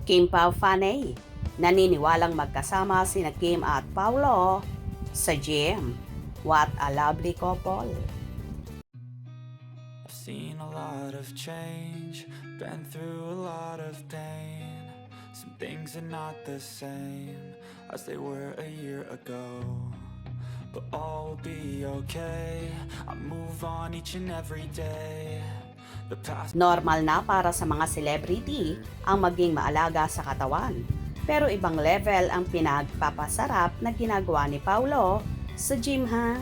Kim Pao Fanay, naniniwalang magkasama sina Kim at Paulo sa gym. What a lovely couple. I've seen a lot of change, been through a lot of pain. Some things are not the same as they were a year ago, but all will be okay. I move on each and every day. The past. Normal na para sa mga celebrity ang maging maalaga sa katawan. Pero ibang level ang pinagpapasarap na ginagawa ni Paulo sa gym ha.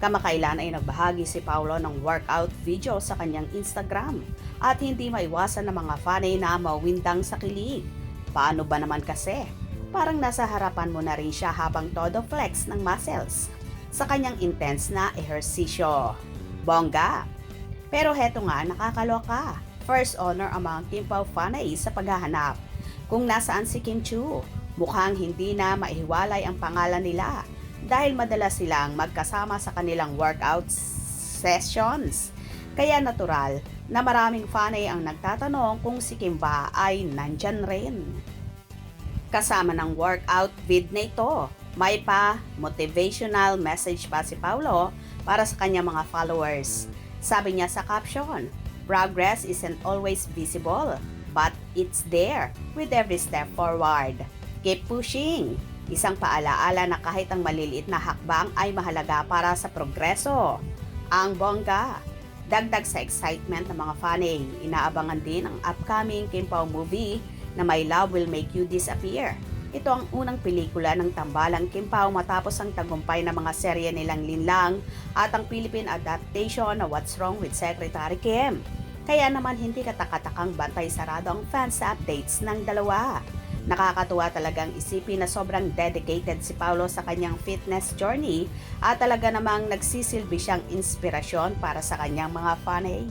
Kamakailan ay nagbahagi si Paulo ng workout video sa kanyang Instagram at hindi maiwasan ng mga fanay na mawindang sa kilig. Paano ba naman kasi? Parang nasa harapan mo na rin siya habang todo flex ng muscles sa kanyang intense na ehersisyo. Bongga! Pero heto nga, nakakaloka. First honor ang mga Kim Pao fanay sa paghahanap. Kung nasaan si Kim Chiu, mukhang hindi na maihiwalay ang pangalan nila dahil madalas silang magkasama sa kanilang workout sessions. Kaya natural na maraming fanay ang nagtatanong kung si Kim ba ay nandyan rin. Kasama ng workout vid na ito, may pa motivational message pa si Paulo para sa kanyang mga followers. Sabi niya sa caption, "Progress isn't always visible, but it's there with every step forward. Keep pushing." Isang paalaala na kahit ang maliliit na hakbang ay mahalaga para sa progreso. Ang bongga. Dagdag sa excitement ng mga fanay, inaabangan din ang upcoming Kim Pao movie na My Love Will Make You Disappear. Ito ang unang pelikula ng tambalang Kim Pao matapos ang tagumpay ng mga serye nilang Linlang at ang Philippine adaptation na What's Wrong with Secretary Kim. Kaya naman hindi katakatakang bantay sarado ang fans sa updates ng dalawa. Nakakatuwa talagang isipin na sobrang dedicated si Paulo sa kanyang fitness journey at talaga namang nagsisilbi siyang inspirasyon para sa kanyang mga fanay.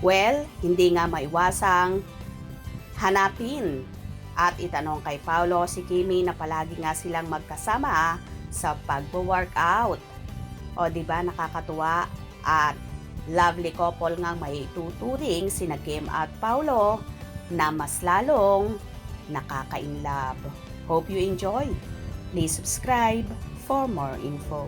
Well, hindi nga maiwasang hanapin at itanong kay Paulo si Kimi na palagi nga silang magkasama sa pagbo-workout. O di ba nakakatuwa at lovely couple nga may tuturing sina Kim at Paulo na mas lalong nakaka-inlove. Hope you enjoy. Please subscribe for more info.